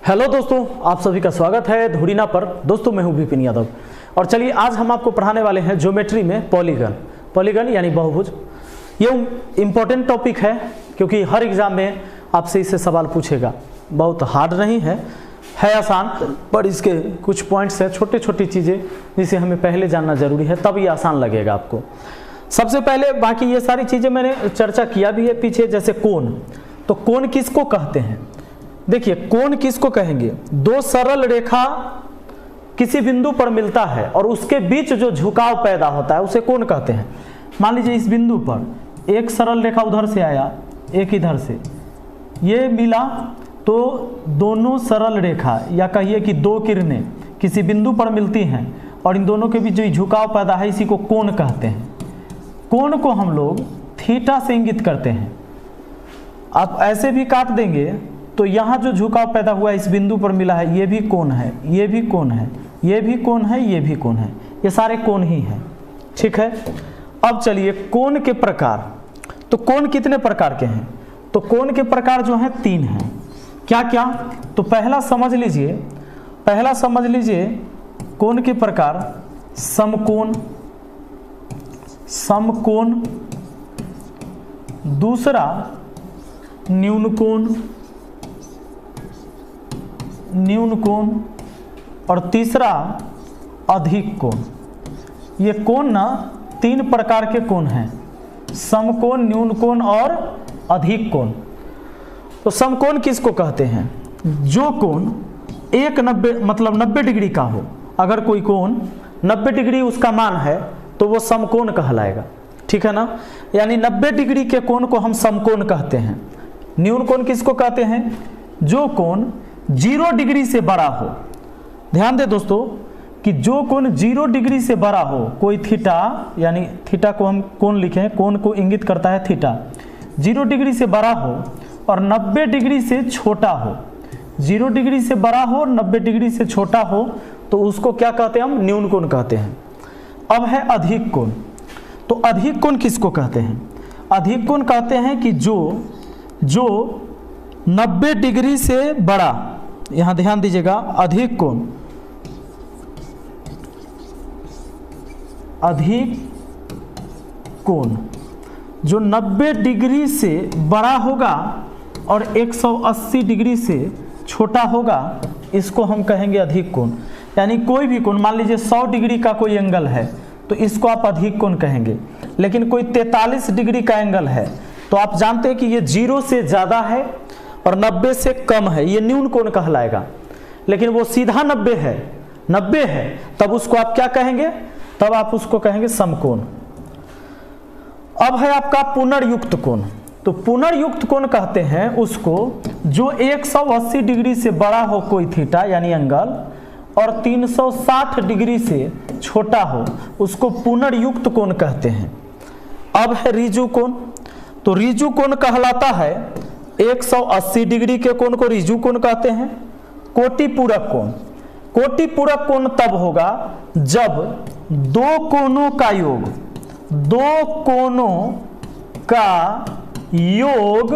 Hello दोस्तों, आप सभी का स्वागत है धुरीना पर। दोस्तों मैं हूं विपिन यादव और चलिए आज हम आपको पढ़ाने वाले हैं ज्योमेट्री में पॉलीगन यानी बहुभुज। ये इम्पोर्टेंट टॉपिक है क्योंकि हर एग्जाम में आपसे इससे सवाल पूछेगा। बहुत हार्ड नहीं है आसान, पर इसके कुछ पॉइंट्स है, छोटी छोटी चीज़ें जिसे हमें पहले जानना जरूरी है, तब ये आसान लगेगा आपको। सबसे पहले बाकी ये सारी चीज़ें मैंने चर्चा किया भी है पीछे, जैसे कोण। तो कोण किसको कहते हैं? देखिए, कोण किसको कहेंगे? दो सरल रेखा किसी बिंदु पर मिलता है और उसके बीच जो झुकाव पैदा होता है उसे कोण कहते हैं। मान लीजिए इस बिंदु पर एक सरल रेखा उधर से आया, एक इधर से, ये मिला, तो दोनों सरल रेखा या कहिए कि दो किरणें किसी बिंदु पर मिलती हैं और इन दोनों के बीच जो झुकाव पैदा है इसी को कोण कहते हैं। कोण को हम लोग थीटा से इंगित करते हैं। आप ऐसे भी काट देंगे तो यहाँ जो झुकाव पैदा हुआ इस बिंदु पर मिला है, ये भी कोण है, ये भी कोण है, ये भी कोण है, ये भी कोण है, ये सारे कोण ही हैं। ठीक है। अब चलिए कोण के प्रकार। तो कोण कितने प्रकार के हैं? तो कोण के प्रकार जो हैं तीन हैं। क्या क्या? तो पहला समझ लीजिए कोण के प्रकार समकोण, दूसरा न्यून कोण और तीसरा अधिक कोण। ये कोण ना तीन प्रकार के कोण हैं, समकोण, न्यून कोण और अधिक कोण। तो समकोण किसको कहते हैं? जो कोण 90 डिग्री का हो। अगर कोई कोण 90 डिग्री उसका मान है तो वो समकोण कहलाएगा। ठीक है ना? यानी 90 डिग्री के कोण को हम समकोण कहते हैं। न्यून कोण किसको कहते हैं? जो कोण 0 डिग्री से बड़ा हो। ध्यान दे दोस्तों कि जो कोण 0 डिग्री से बड़ा हो, कोई थीटा, यानी थीटा को हम कोण लिखें, कोण को इंगित करता है थीटा, 0 डिग्री से बड़ा हो और 90 डिग्री से छोटा हो। 0 डिग्री से बड़ा हो और 90 डिग्री से छोटा हो तो उसको क्या कहते हैं? हम न्यून कोण कहते हैं। अब है अधिक कोण। तो अधिक कोण किसको कहते हैं? अधिक कोण कहते हैं कि जो 90 डिग्री से बड़ा, यहां ध्यान दीजिएगा, अधिक कोण जो 90 डिग्री से बड़ा होगा और 180 डिग्री से छोटा होगा, इसको हम कहेंगे अधिक कोण। यानी कोई भी कोण, मान लीजिए 100 डिग्री का कोई एंगल है तो इसको आप अधिक कोण कहेंगे। लेकिन कोई 43 डिग्री का एंगल है तो आप जानते हैं कि ये 0 से ज़्यादा है और 90 से कम है, ये न्यून कोण कहलाएगा। लेकिन वो सीधा 90 है, तब उसको आप क्या कहेंगे? तब आप उसको कहेंगे समकोण। अब है आपका पुनर्युक्त कोण। तो पुनर्युक्त कोण कहते हैं उसको जो 180 डिग्री से बड़ा हो कोई थीटा यानी एंगल और 360 डिग्री से छोटा हो, उसको पुनर्युक्त कोण कहते हैं। अब है ऋजु कोण। तो ऋजु कोण कहलाता है 180 डिग्री के कोण को ऋजु कोण कहते हैं। कोटिपूरक कोण तब होगा जब दो कोणों का योग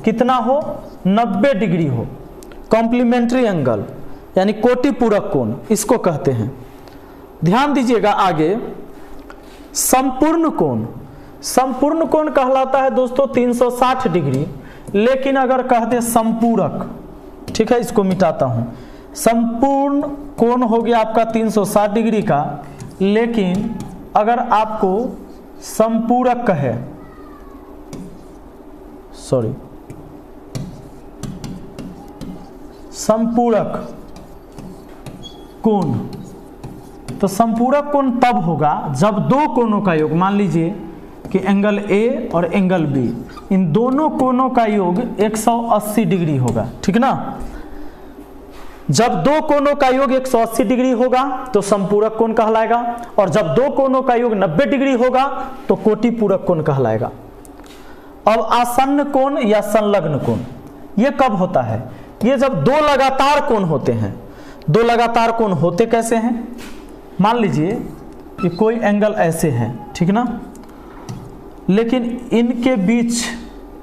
कितना हो? 90 डिग्री हो। कॉम्प्लीमेंट्री एंगल यानी कोटिपूरक कोण इसको कहते हैं। ध्यान दीजिएगा आगे, संपूर्ण कोण कहलाता है दोस्तों 360 डिग्री। लेकिन अगर कहते संपूरक, ठीक है, इसको मिटाता हूं, संपूर्ण कोण हो गया आपका 360 डिग्री का, लेकिन अगर आपको संपूरक कहे, संपूरक कोण, तो संपूरक कोण तब होगा जब दो कोणों का योग, मान लीजिए कि एंगल ए और एंगल बी, इन दोनों कोणों का योग 180 डिग्री होगा। ठीक ना? जब दो कोणों का योग 180 डिग्री होगा तो संपूरक कोण कहलाएगा, और जब दो कोणों का योग 90 डिग्री होगा तो कोटिपूरक कोण कहलाएगा। अब आसन्न कोण या संलग्न कोण, ये कब होता है? ये जब दो लगातार कोण होते हैं। दो लगातार कोण होते कैसे हैं? मान लीजिए कि कोई एंगल ऐसे है, ठीक ना, लेकिन इनके बीच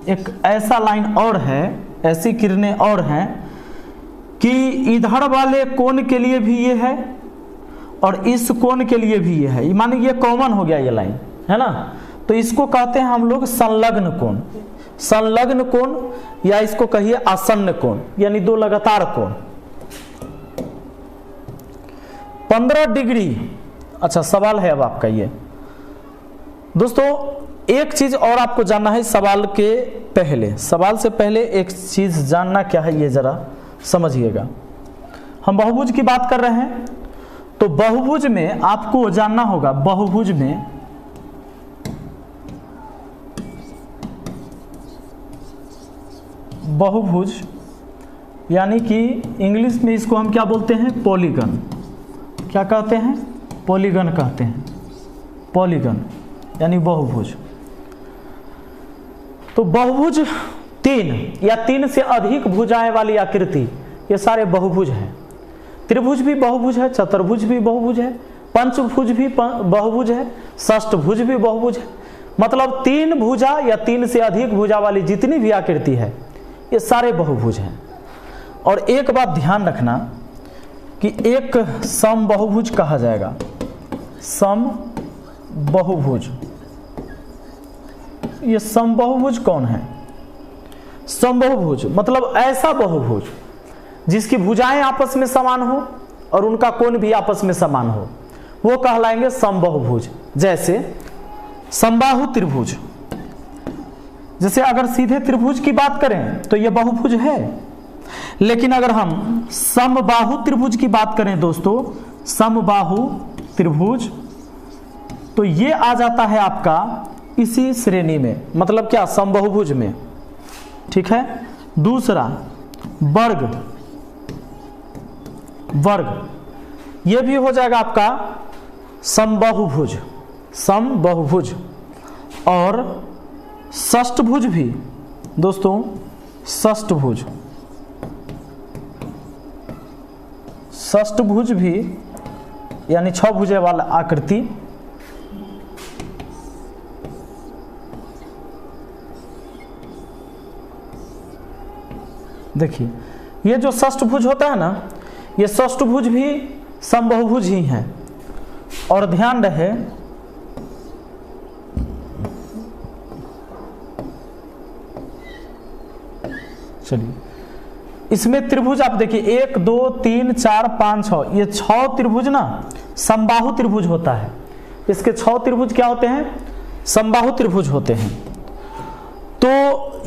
एक ऐसा लाइन और है, ऐसी किरणें और हैं कि इधर वाले कोण के लिए भी ये है और इस कोण के लिए भी ये है, माने ये कॉमन हो गया ये लाइन, है ना। तो इसको कहते हैं हम लोग संलग्न कोण, संलग्न कोण, या इसको कहिए आसन्न कोण, यानी दो लगातार कोण। 15 डिग्री। अच्छा, सवाल है अब आपका ये दोस्तों, एक चीज और आपको जानना है सवाल के पहले, सवाल से पहले एक चीज जानना क्या है ये जरा समझिएगा। हम बहुभुज की बात कर रहे हैं, तो बहुभुज में आपको जानना होगा, बहुभुज में बहुभुज यानी कि इंग्लिश में इसको हम क्या बोलते हैं, पॉलीगन। क्या कहते हैं, पॉलीगन कहते हैं, पॉलीगन यानी बहुभुज। तो बहुभुज 3 या 3 से अधिक भुजाएं वाली आकृति, ये सारे बहुभुज हैं। त्रिभुज भी बहुभुज है, चतुर्भुज भी बहुभुज है, पंचभुज भी बहुभुज है, षष्ठभुज भी बहुभुज है। मतलब 3 भुजा या 3 से अधिक भुजा वाली जितनी भी आकृति है ये सारे बहुभुज हैं। और एक बात ध्यान रखना कि एक सम बहुभुज कहा जाएगा, सम बहुभुज। ये सम बहुभुज कौन है, सम बहुभुज मतलब ऐसा बहुभुज जिसकी भुजाएं आपस में समान हो और उनका कोण भी आपस में समान हो, वो कहलाएंगे सम बहुभुज। जैसे समबाहु त्रिभुज, जैसे अगर सीधे त्रिभुज की बात करें तो ये बहुभुज है, लेकिन अगर हम समबाहु त्रिभुज की बात करें दोस्तों, समबाहु त्रिभुज, तो ये आ जाता है आपका इसी श्रेणी में, मतलब क्या, समबहुभुज में। ठीक है। दूसरा वर्ग, वर्ग ये भी हो जाएगा आपका समबहुभुज, समबहुभुज। और षष्ठभुज भी दोस्तों, षष्ठभुज, षष्ठभुज भी यानी 6 भुजे वाला आकृति। देखिए ये जो षष्ठभुज होता है ना, ये षष्ठभुज भी समबहुभुज ही हैं। और ध्यान रहे चलिए इसमें त्रिभुज आप देखिए 1 2 3 4 5 6, ये 6 त्रिभुज ना समबाहु त्रिभुज होता है। इसके 6 त्रिभुज क्या होते हैं, समबाहु त्रिभुज होते हैं। तो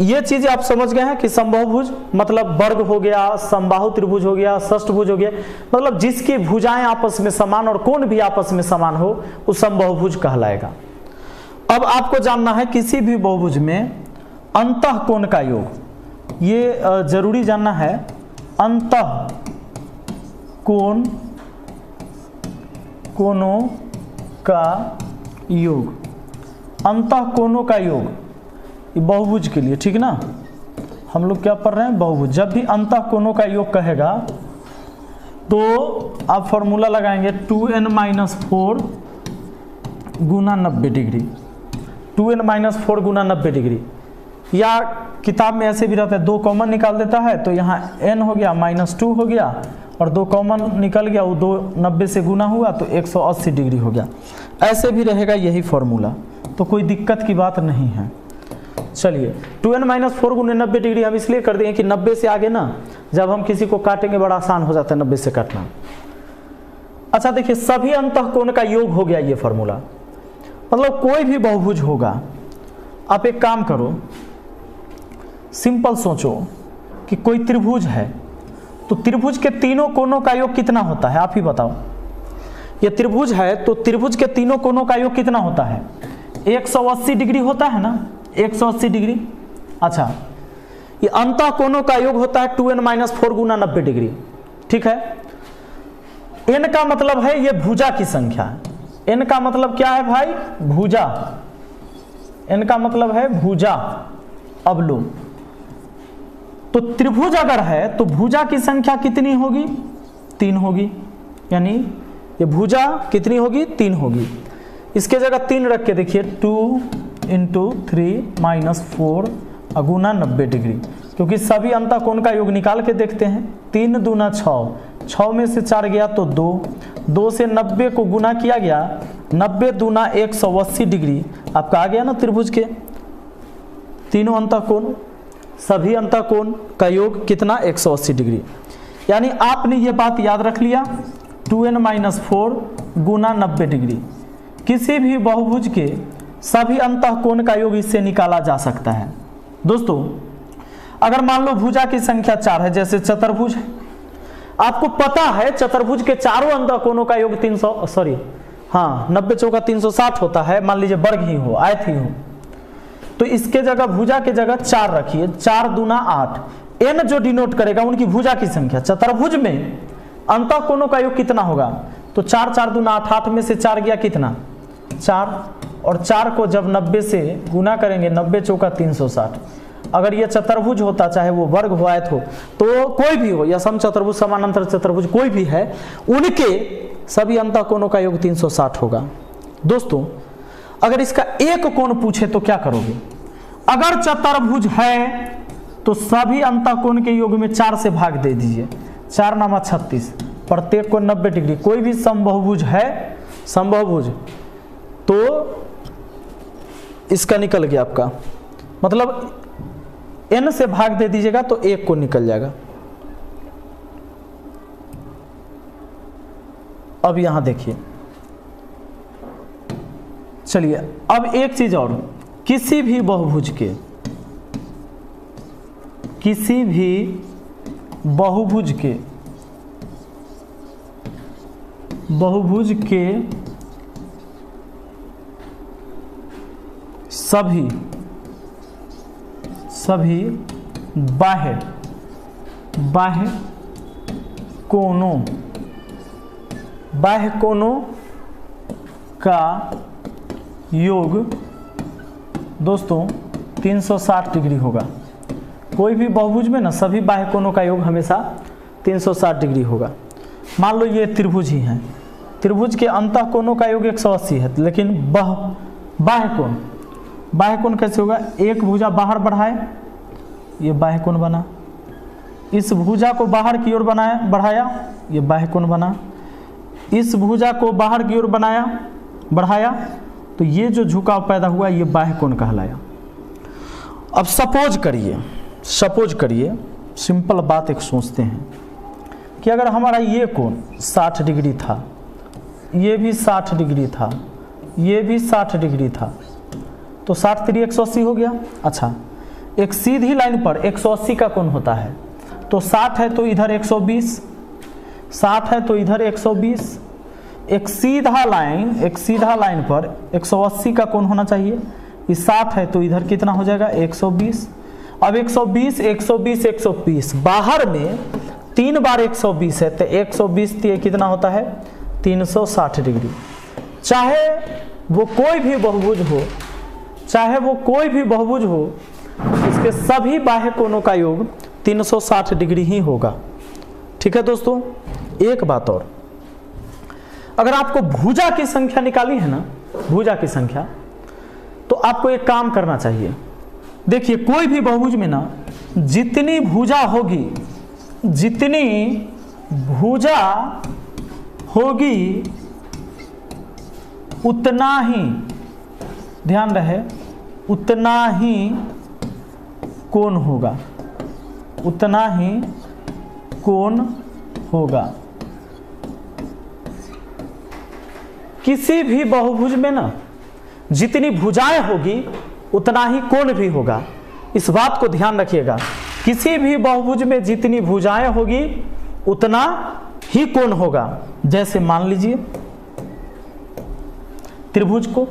ये चीजें आप समझ गए हैं कि समबाहुभुज मतलब वर्ग हो गया, समबाहु त्रिभुज हो गया, षष्ठभुज हो गया, मतलब जिसकी भुजाएं आपस में समान और कोण भी आपस में समान हो वो समबाहुभुज कहलाएगा। अब आपको जानना है किसी भी बहुभुज में अंतः कोण का योग, ये जरूरी जानना है, अंतः कोण, कोणों का योग, अंतः कोणों का योग बहुभुज के लिए। ठीक ना, हम लोग क्या पढ़ रहे हैं, बहुभुज। जब भी अंतः कोणों का योग कहेगा तो आप फॉर्मूला लगाएंगे 2n-4 गुना 90 डिग्री, 2n-4 गुना 90 डिग्री। या किताब में ऐसे भी रहता है 2 कॉमन निकाल देता है, तो यहाँ n हो गया -2 हो गया और 2 कॉमन निकल गया, वो 2 90 से गुना हुआ तो 180 डिग्री हो गया। ऐसे भी रहेगा यही फॉर्मूला, तो कोई दिक्कत की बात नहीं है। चलिए 2n-4 गुने 90 डिग्री हम इसलिए कर देंगे कि 90 से आगे ना जब हम किसी को काटेंगे बड़ा आसान हो जाता है 90 से काटना। अच्छा देखिए सभी अंतः कोण का योग हो गया ये फॉर्मूला, मतलब कोई भी बहुभुज होगा। आप एक काम करो, सिंपल सोचो कि कोई त्रिभुज है, तो त्रिभुज के तीनों कोणों का योग कितना होता है, आप ही बताओ। ये त्रिभुज है तो त्रिभुज के तीनों कोणों का योग कितना होता है, 180 डिग्री होता है ना, 180 डिग्री। अच्छा ये अंतः कोणों का योग होता है 2n-4 गुना 90 डिग्री। ठीक है, n का मतलब है ये भुजा की संख्या है। n का मतलब क्या है भाई, भुजा। n का मतलब है भुजा। अब लो, तो त्रिभुज अगर है तो भुजा की संख्या कितनी होगी, 3 होगी, यानी ये भुजा कितनी होगी, 3 होगी। इसके जगह 3 रख के देखिए, 2 × 3 - 4 गुना 90 डिग्री, क्योंकि सभी अंतःकोण का योग निकाल के देखते हैं। 3 दूना 6, 6 में से 4 गया तो 2, 2 से 90 को गुना किया गया, 90 दूना 180 डिग्री आपका आ गया ना त्रिभुज के तीनों अंतःकोण, सभी अंतःकोण का योग कितना 180 डिग्री। यानी आपने ये बात याद रख लिया 2n-4 गुना 90 डिग्री। किसी भी बहुभुज के सभी अंतःकोण का योग इससे निकाला जा सकता है। दोस्तों अगर मान लो भुजा की संख्या 4 है, जैसे चतुर्भुज है, आपको पता है चतुर्भुज के चारों अंतःकोणों का योग 90 चौका 360 होता है, मान लीजिए वर्ग ही हो, आयत ही हो, तो इसके जगह भुजा के जगह 4 रखिए, 4 दूना 8। n जो डिनोट करेगा उनकी भुजा की संख्या। चतुर्भुज में अंतःकोणों का योग कितना होगा, तो 4 4 दूना 8, 8 में से 4 गया कितना 4, और 4 को जब 90 से गुना करेंगे 90 चौका 360। अगर ये चतुर्भुज होता, चाहे वो वर्ग हो आयत हो, तो कोई भी हो, या सम चतुर्भुज समानांतर चतुर्भुज कोई भी है, उनके सभी अंतःकोणों का योग 360 होगा। दोस्तों अगर इसका एक कोण पूछे तो क्या करोगे, अगर चतुर्भुज है तो सभी अंतःकोण के योग में 4 से भाग दे दीजिए, 4 नामा 36, प्रत्येक को 90 डिग्री। कोई भी समबाहुभुज है, समबाहुभुज, तो इसका निकल गया आपका, मतलब n से भाग दे दीजिएगा तो 1 को निकल जाएगा। अब यहां देखिए, चलिए अब एक चीज और, किसी भी बहुभुज के सभी बाह्य कोणों का योग दोस्तों 360 डिग्री होगा। कोई भी बहुभुज में ना सभी बाह्य कोणों का योग हमेशा 360 डिग्री होगा। मान लो ये त्रिभुज ही है, त्रिभुज के अंतःकोणों का योग 180 है, लेकिन बाह्य कोण कैसे होगा, एक भुजा बाहर बढ़ाए, ये बाह्य कोण बना, इस भुजा को बाहर की ओर बढ़ाया, ये बाह्य कोण बना, इस भुजा को बाहर की ओर बढ़ाया, तो ये जो झुकाव पैदा हुआ ये बाह्य कोण कहलाया। अब सपोज करिए सिंपल बात एक सोचते हैं कि अगर हमारा ये कोण 60 डिग्री था, ये भी 60 डिग्री था, ये भी 60 डिग्री था, तो 60 3 180 हो गया। अच्छा, एक सीधी लाइन पर 180 का कोण होता है, तो 60 है तो इधर 120, 60 है तो इधर 120। एक सीधा लाइन पर 180 का कोण होना चाहिए, इस 60 है तो इधर कितना हो जाएगा 120। अब 120 120 120, बाहर में 3 बार 120 है, तो 120 कितना होता है 360 डिग्री। चाहे वो कोई भी बहुभुज हो, इसके सभी बाह्य कोणों का योग 360 डिग्री ही होगा। ठीक है दोस्तों, एक बात और, अगर आपको भुजा की संख्या निकाली है ना, भुजा की संख्या, तो आपको एक काम करना चाहिए। देखिए कोई भी बहुभुज में ना जितनी भुजा होगी उतना ही, ध्यान रहे, उतना ही कोण होगा। किसी भी बहुभुज में ना जितनी भुजाएं होगी उतना ही कोण भी होगा। इस बात को ध्यान रखिएगा, किसी भी बहुभुज में जितनी भुजाएं होगी उतना ही कोण होगा। जैसे मान लीजिए त्रिभुज को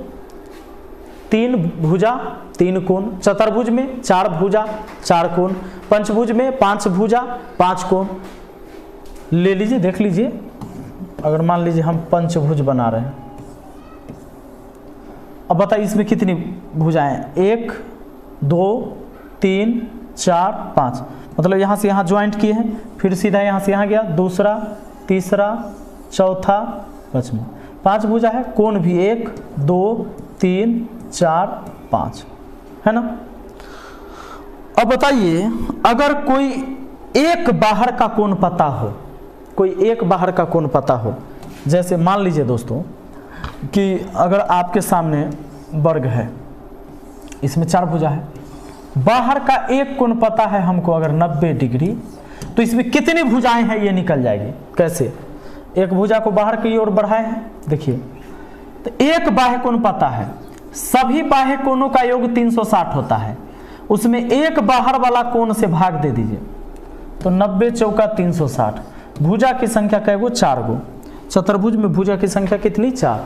3 भुजा 3 कोण, चतुर्भुज में 4 भुजा 4 कोण, पंचभुज में 5 भुजा 5 कोण ले लीजिए। देख लीजिए, अगर मान लीजिए हम पंचभुज बना रहे हैं, अब बताइए इसमें कितनी भुजाएं, 1 2 3 4 5, मतलब यहाँ से यहाँ ज्वाइंट किए हैं, फिर सीधा यहाँ से यहाँ गया, दूसरा तीसरा चौथा पांचवा, 5 भुजा है, कोण भी 1 2 3 4 5 है ना। अब बताइए, अगर कोई एक बाहर का कोण पता हो, कोई एक बाहर का कोण पता हो, जैसे मान लीजिए दोस्तों कि अगर आपके सामने वर्ग है, इसमें 4 भुजा है, बाहर का एक कोण पता है हमको अगर 90 डिग्री, तो इसमें कितनी भुजाएं हैं ये निकल जाएगी। कैसे? एक भुजा को बाहर की ओर बढ़ाए हैं, देखिए, तो एक बाह्य कोण पता है, सभी बाह्य कोणों का योग 360 होता है, उसमें एक बाहर वाला कोण से भाग दे दीजिए, तो 90 चौका 360, भुजा की संख्या क्या गो? 4 गो। चतुर्भुज में भुजा की संख्या कितनी? 4।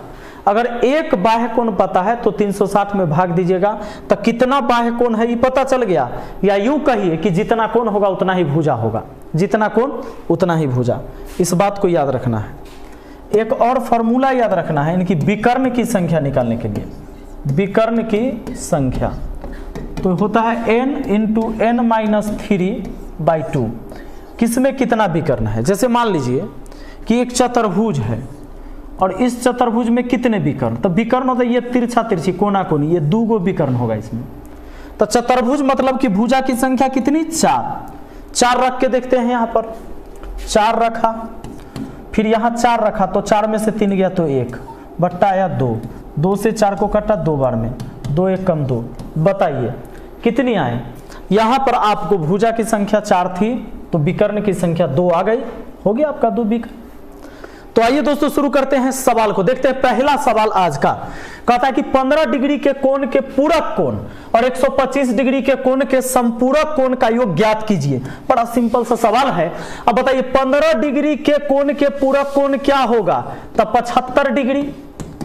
अगर एक बाह्य कोण पता है तो 360 में भाग दीजिएगा, तो कितना बाह्य कोण है ये पता चल गया। या यूं कहिए कि जितना कोण होगा उतना ही भुजा होगा, जितना कोण उतना ही भुजा। इस बात को याद रखना है। एक और फॉर्मूला याद रखना है इनकी विकर्ण की संख्या निकालने के लिए। विकर्ण की संख्या तो होता है n इंटू n माइनस 3/2। किसमें कितना विकर्ण है? जैसे मान लीजिए कि एक चतुर्भुज है और इस चतुर्भुज में कितने विकर्ण, तो विकर्ण होता है ये तिरछा तिरछी कोना कोनी, ये 2 गो विकर्ण होगा इसमें। तो चतुर्भुज मतलब कि भुजा की संख्या कितनी? 4 रख के देखते हैं। यहाँ पर 4 रखा, फिर यहाँ 4 रखा, तो 4 में से 3 गया तो 1 बट्टा आया 2, 2 से 4 को काटा 2 बार में, 2 1 कम 2। बताइए कितनी आए? यहाँ पर आपको भुजा की संख्या 4 थी तो विकर्ण की संख्या 2 आ गई, हो गया आपका 2 विकर्ण। तो आइए दोस्तों शुरू करते हैं सवाल को। देखते हैं पहला सवाल आज का। कहता है कि 15 डिग्री के कोण के पूरक कोण और 125 डिग्री के कोण के संपूरक कोण का योग ज्ञात कीजिए। बड़ा सिंपल सा सवाल है। अब बताइए 15 डिग्री के कोण के पूरक कोण क्या होगा? तब 75 डिग्री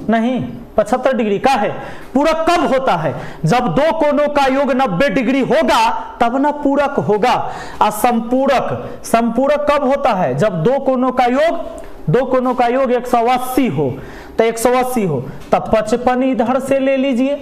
नहीं, 75 डिग्री का है। पूरक कब होता है? जब दो कोणों का योग 90 डिग्री होगा तब ना पूरक होगा। और संपूरक कब होता है? जब दो कोणों का योग 180 हो, तो 180 हो तब 55 इधर से ले लीजिए,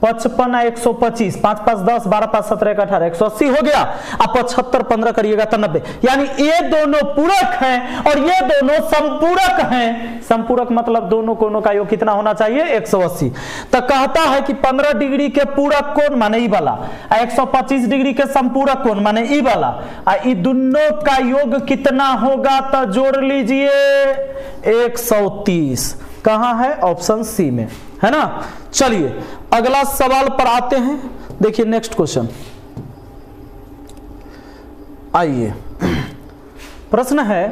55 125, 5 5 10, 12 5 17 18, 180 हो गया। अब 75 15 करिएगा तो 90, यानी ये दोनों पूरक हैं और ये दोनों संपूरक हैं। संपूरक मतलब दोनों कोणों का योग कितना होना चाहिए? 180। तो कहता है कि 15 डिग्री के पूरक कोण माने ई वाला, 125 डिग्री के संपूरक कोण माने ई वाला, ई दोनों का योग कितना होगा? तो जोड़ लीजिए 130। कहां है? ऑप्शन सी में है ना। चलिए अगला सवाल पर आते हैं। देखिए नेक्स्ट क्वेश्चन, आइए प्रश्न है,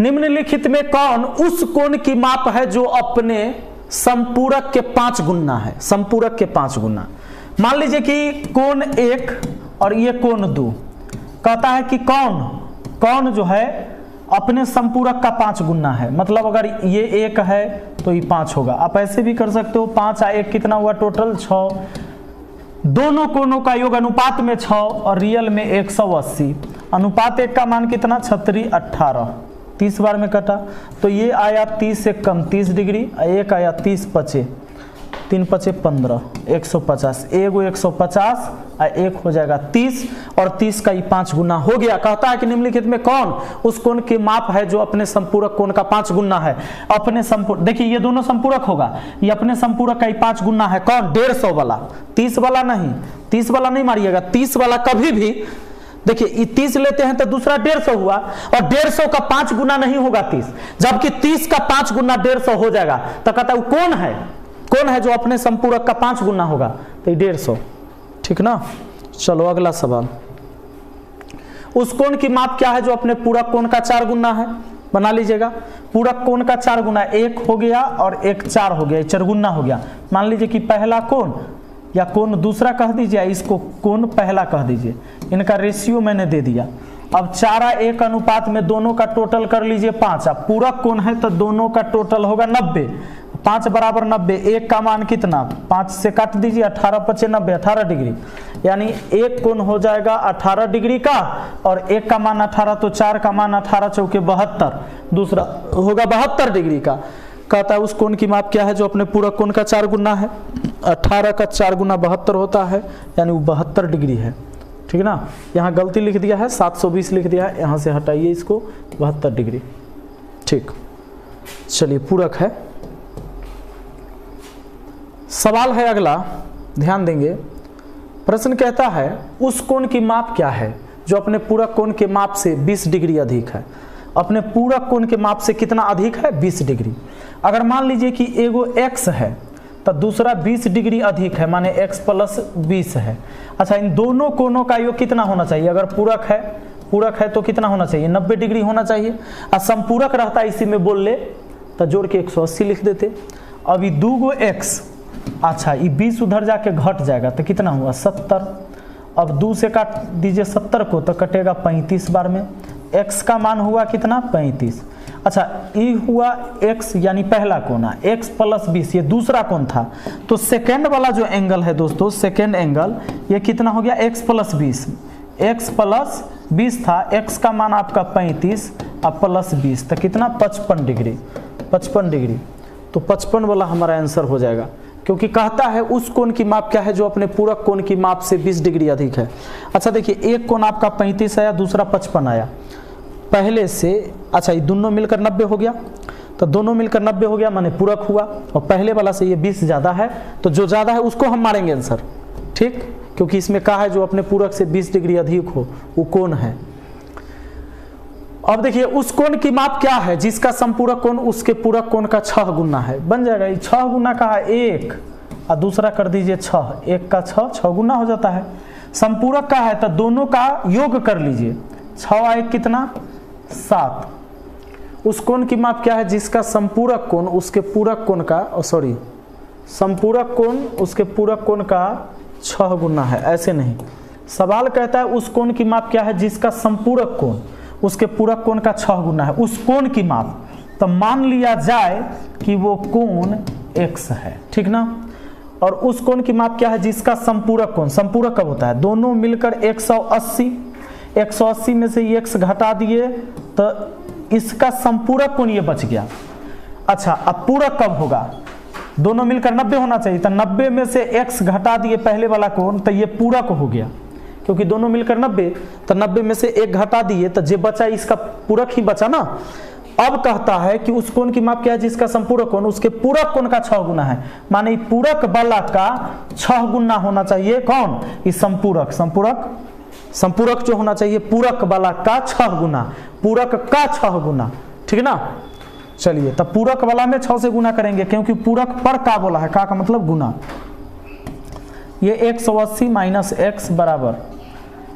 निम्नलिखित में कौन उस कोण की माप है जो अपने संपूरक के 5 गुना है? संपूरक के 5 गुना। मान लीजिए कि कोण 1 और ये कोण 2। कहता है कि कौन जो है अपने संपूरक का 5 गुना है, मतलब अगर ये 1 है तो ये 5 होगा। आप ऐसे भी कर सकते हो, 5 और 1 कितना हुआ? टोटल 6। दोनों कोणों का योग अनुपात में 6 और रियल में 180। अनुपात 1 का मान कितना? 36 18, 30 बार में कटा तो ये आया 30 से कम 30 डिग्री, 1 आया 30 पचे 3 पचे 15, 150। एगो 150 और 1 हो जाएगा 30 और 30 का 5 गुना हो गया। कहता है कि निम्नलिखित में कौन उस कोण की माप है जो अपने संपूरक कोण का 5 गुना है? अपने संपूरक, देखिए ये दोनों संपूरक होगा, ये अपने संपूरक का 5 गुना है। कौन? 150 वाला, 30 वाला नहीं। 30 वाला नहीं मारिएगा, 30 वाला कभी भी, देखिए ये 30 लेते हैं तो दूसरा 150 हुआ, और 150 का 5 गुना नहीं होगा 30, जबकि 30 का 5 गुना 150 हो जाएगा। तो कहता है वो कौन है जो अपने संपूरक का 5 गुना होगा? तो 150, ठीक ना। चलो अगला सवाल, उस कोण की माप क्या है जो अपने पूरक कोण का 4 गुना है? बना लीजिएगा। पूरक कोण का 4 गुना, 1 हो गया और 1 4 हो गया, 4 गुना हो गया। मान लीजिए कि पहला कोण या कोण दूसरा कह दीजिए, इसको कोण पहला कह दीजिए। इनका रेशियो मैंने दे दिया। अब 4:1 अनुपात में दोनों का टोटल कर लीजिए 5। अब पूरक कोण है तो दोनों का टोटल होगा 90। 5 बराबर 90, 1 का मान कितना? 5 से काट दीजिए, 18 पचे 90, 18 डिग्री, यानी एक कोण हो जाएगा 18 डिग्री का, और 1 का मान 18 तो 4 का मान 18 चौके 72, दूसरा होगा 72 डिग्री का। कहता है उस कोण की माप क्या है जो अपने पूरक कोण का 4 गुना है? 18 का 4 गुना 72 होता है, यानी वो 72 डिग्री है, ठीक ना। यहाँ गलती लिख दिया है, 720 लिख दिया है, यहाँ से हटाइए इसको, 72 डिग्री, ठीक। चलिए पूरक है। सवाल है अगला, ध्यान देंगे, प्रश्न कहता है उस कोण की माप क्या है जो अपने पूरक कोण के माप से 20 डिग्री अधिक है। अपने पूरक कोण के माप से कितना अधिक है? 20 डिग्री। अगर मान लीजिए कि एगो x है तो दूसरा 20 डिग्री अधिक है, माने x प्लस 20 है। अच्छा, इन दोनों कोणों का योग कितना होना चाहिए? अगर पूरक है तो कितना होना चाहिए? 90 डिग्री होना चाहिए। और संपूरक रहता है इसी में बोल ले तो जोड़ के 180 लिख देते। अब ये 2 x, अच्छा ये 20 उधर जाके घट जाएगा तो कितना हुआ? 70। अब 2 से काट दीजिए 70 को तो कटेगा 35 बार में। x का मान हुआ कितना? 35। अच्छा, ये हुआ x यानी पहला कोना, x प्लस 20 ये दूसरा कोण था। तो सेकेंड वाला जो एंगल है दोस्तों, सेकेंड एंगल ये कितना हो गया? x plus 20। x प्लस 20 था, x का मान आपका 35 और प्लस 20 तो कितना? 55 डिग्री। 55 डिग्री तो 55 वाला हमारा आंसर हो जाएगा, क्योंकि कहता है उस कोण की माप क्या है जो अपने पूरक कोण की माप से 20 डिग्री अधिक है। अच्छा देखिए, एक कोण आपका 35 आया, दूसरा 55 आया पहले से। अच्छा, ये दोनों मिलकर 90 हो गया, तो दोनों मिलकर 90 हो गया माने पूरक हुआ, और पहले वाला से ये 20 ज़्यादा है तो जो ज़्यादा है उसको हम मारेंगे आंसर, ठीक, क्योंकि इसमें कहा है जो अपने पूरक से 20 डिग्री अधिक हो वो कोण है। अब देखिए उस कोण की माप क्या है जिसका संपूरक कोण उसके पूरक कोण का 6 गुना है। बन जाएगा, ये 6 गुना का है 1 और दूसरा कर दीजिए 6, 1 का 6 गुना हो जाता है। संपूरक का है तो दोनों का योग कर लीजिए, 6 और 1 कितना? 7। उस कोण की माप क्या है जिसका संपूरक कोण उसके पूरक कोण का संपूरक कोण उसके पूरक कोण का 6 गुना है। ऐसे नहीं, सवाल कहता है उस कोण की माप क्या है जिसका संपूरक कोण उसके पूरक कोण का 6 गुना है। उस कोण की माप, तो मान लिया जाए कि वो कोण x है, ठीक ना। और उस कोण की माप क्या है जिसका संपूरक कोण, संपूरक कब होता है? दोनों मिलकर 180, 180 में से x घटा दिए तो इसका संपूरक कोण ये बच गया। अच्छा, अब पूरक कब होगा? दोनों मिलकर 90 होना चाहिए, तो 90 में से x घटा दिए पहले वाला कोण तो ये पूरक हो गया, क्योंकि दोनों मिलकर 90, तो 90 में से 1 घटा दिए तो जो बचा इसका पूरक ही बचा ना। अब कहता है कि उस कोण की माप क्या है जिसका संपूरक कोण उसके पूरक कोण का 6 गुना है, माने पूरक वाला का 6 गुना होना चाहिए। कौन? इस संपूरक जो होना चाहिए पूरक वाला का 6 गुना, पूरक का 6 गुना, ठीक ना। चलिए, तब पूरक वाला में 6 से गुना करेंगे, क्योंकि पूरक पर का बोला है, का मतलब गुना। ये 180 माइनस x बराबर,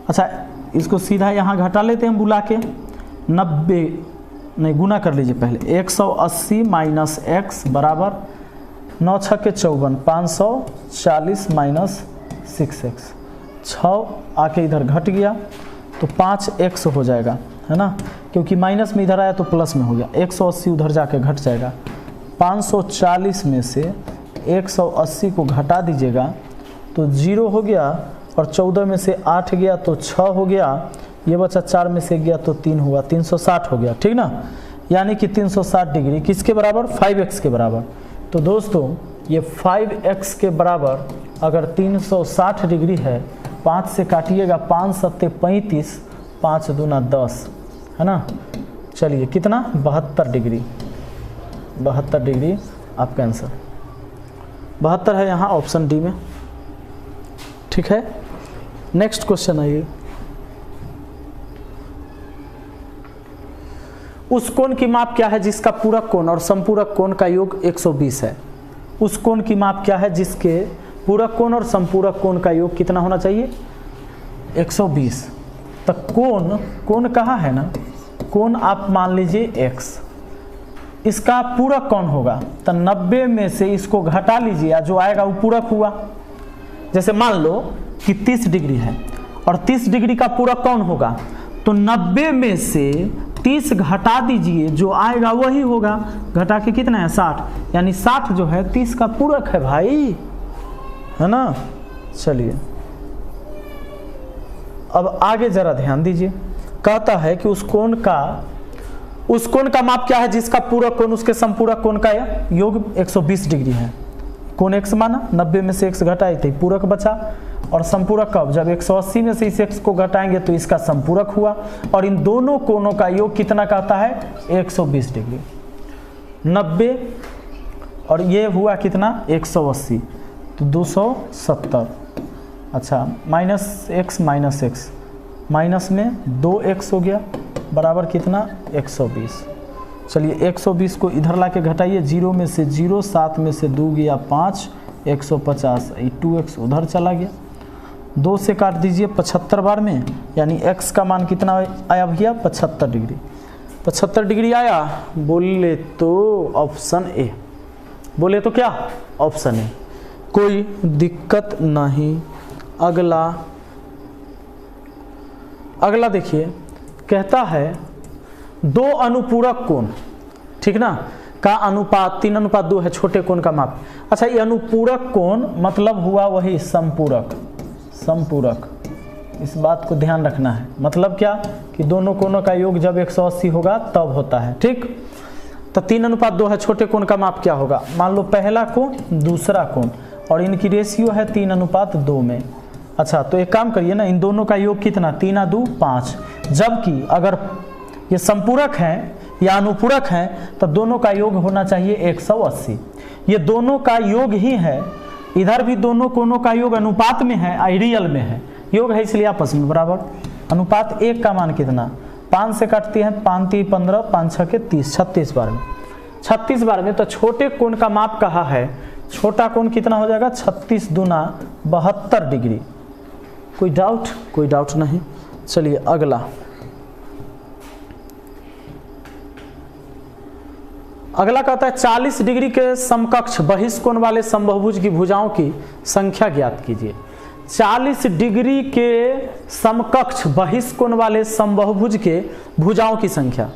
अच्छा इसको सीधा यहाँ घटा लेते हैं बुला के, 90 नहीं गुना कर लीजिए पहले, 180 माइनस x बराबर 9 6 के 54, 540 माइनस 6x, 6 आके इधर घट गया तो 5x हो जाएगा, है ना, क्योंकि माइनस में इधर आया तो प्लस में हो गया। 180 उधर जाके घट जाएगा, 540 में से 180 को घटा दीजिएगा तो 0 हो गया, और 14 में से 8 गया तो 6 हो गया, ये बचा 4 में से गया तो 3 हुआ, 360 हो गया, ठीक ना। यानी कि 360 डिग्री किसके बराबर? 5x के बराबर। तो दोस्तों ये 5x के बराबर अगर 360 डिग्री है, 5 से काटिएगा 5 7 35, 5 दूना 10, है ना। चलिए कितना? 72 डिग्री, 72 डिग्री आपका आंसर 72 है यहाँ ऑप्शन डी में, ठीक है। नेक्स्ट क्वेश्चन आइए। उस कोण की माप क्या है जिसका पूरक कोण और संपूरक कोण का योग 120 है। उस कोण की माप क्या है जिसके पूरक कोण और संपूरक कोण का योग कितना होना चाहिए? 120। तो कोण कहाँ है ना, कोण आप मान लीजिए x, इसका पूरक कौन होगा? तो 90 में से इसको घटा लीजिए, जो आएगा वो पूरक हुआ। जैसे मान लो कि 30 डिग्री है और 30 डिग्री का पूरक कौन होगा? तो 90 में से 30 घटा दीजिए, जो आएगा वही होगा। घटा के कितना है? 60, यानी 60 जो है 30 का पूरक है भाई, है ना। चलिए अब आगे जरा ध्यान दीजिए, कहता है कि उस कोण का माप क्या है जिसका पूरक कोण उसके संपूरक कोण का योग 120 डिग्री है। कोण x माना, 90 में से x घटाए तो पूरक बचा, और संपूरक कब? जब 180 में से इस x को घटाएंगे तो इसका संपूरक हुआ, और इन दोनों कोणों का योग कितना कहता है? 120 डिग्री। 90 और ये हुआ कितना? 180, तो 270, अच्छा माइनस एक्स माइनस में 2x हो गया बराबर कितना 120। चलिए 120 को इधर ला के घटाइए, 0 में से 0, 7 में से 2 गया 5, 150, 2x उधर चला गया, 2 से काट दीजिए 75 बार में, यानी x का मान कितना आया भैया 75 डिग्री। 75 डिग्री आया, बोले तो ऑप्शन ए, बोले तो क्या ऑप्शन ए, कोई दिक्कत नहीं। अगला देखिए, कहता है 2 अनुपूरक कोण, ठीक ना, का अनुपात 3:2 है छोटे कोण का माप। अच्छा ये अनुपूरक कोण मतलब हुआ वही समपूरक, इस बात को ध्यान रखना है। मतलब क्या कि दोनों कोणों का योग जब 180 होगा तब होता है, ठीक। तो 3:2 है छोटे कोण का माप क्या होगा, मान लो पहला कोण दूसरा कोण और इनकी रेशियो है 3:2 में। अच्छा तो एक काम करिए ना, इन दोनों का योग कितना 3×2 5, जबकि अगर ये संपूरक हैं या अनुपूरक हैं तो दोनों का योग होना चाहिए 180। ये दोनों का योग ही है, इधर भी दोनों कोणों का योग अनुपात में है, आइडियल में है, योग है इसलिए आपस में बराबर। अनुपात 1 का मान कितना 5 से काटते हैं, 5 3 15, 5 6 के 30, 36 बार में, 36 बार में। तो छोटे कोण का माप कहा है, छोटा कोण कितना हो जाएगा 36 दूना 72 डिग्री। कोई डाउट नहीं। चलिए अगला कहता है 40 डिग्री के समकक्ष बहिष्कोण वाले समबाहुभुज की भुजाओं की संख्या ज्ञात कीजिए। 40 डिग्री के समकक्ष बहिष्कोण वाले समबाहुभुज के भुजाओं की संख्या।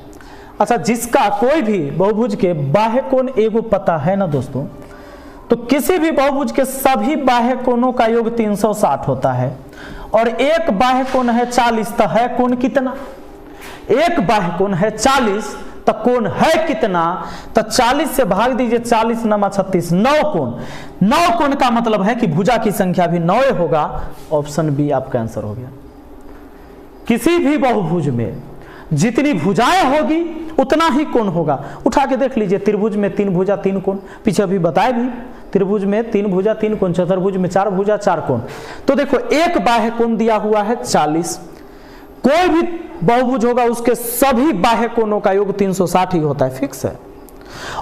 अच्छा जिसका कोई भी बहुभुज के बाह्य कोण एगो पता है ना दोस्तों, तो किसी भी बहुभुज के सभी बाह्य कोणों का योग 360 होता है और एक बाह्य कोण है 40, तो है कोण कितना, एक बाह्य कोण है 40 तो कोण है कितना, तो 40 से भाग दीजिए, 40 9 36, 9 कोण। 9 कोण का मतलब है कि भुजा की संख्या भी 9 होगा। ऑप्शन बी आपका आंसर हो गया। किसी भी बहुभुज में जितनी भुजाएं होगी उतना ही कोण होगा। उठा के देख लीजिए, त्रिभुज में 3 भुजा 3 कोण, पीछे अभी बताए भी, त्रिभुज में 3 भुजा 3 कोण, चतुर्भुज में 4 भुजा 4 कोण। तो देखो एक बाह्य कोण दिया हुआ है 40, कोई भी बहुभुज होगा उसके सभी बाह्य कोणों का योग 360 ही होता है, फिक्स है।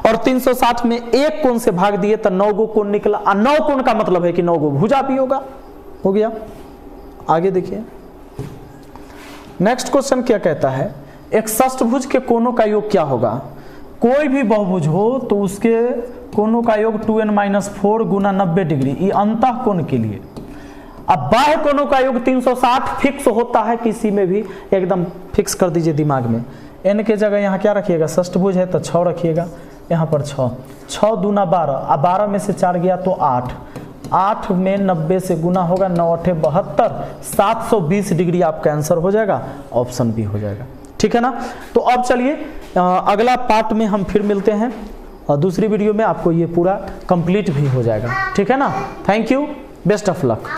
और 360 में एक कोण से भाग दिए तो 9 गो कोण निकला, और 9 कोण का मतलब है कि 9 गो भुजा भी होगा। हो गया, आगे देखिए नेक्स्ट क्वेश्चन क्या कहता है, एक षष्ठभुज के कोणों का योग क्या होगा। कोई भी बहुभुज हो तो उसके कोणों का योग 2n-4 गुना 90 डिग्री, ये अंतः कोण के लिए। अब बाह्य कोणों का योग 360 फिक्स होता है, किसी में भी एकदम फिक्स कर दीजिए दिमाग में। n के जगह यहाँ क्या रखिएगा, षष्ठभुज है तो 6 रखिएगा, यहाँ पर 6 दूना 12, अब 12 में से 4 गया तो 8, 8 में 90 से गुना होगा, 9 8 72, 720 डिग्री आपका आंसर हो जाएगा, ऑप्शन बी हो जाएगा। ठीक है ना। तो अब चलिए अगला पार्ट में हम फिर मिलते हैं और दूसरी वीडियो में आपको ये पूरा कंप्लीट भी हो जाएगा। ठीक है ना। Thank you, best of luck.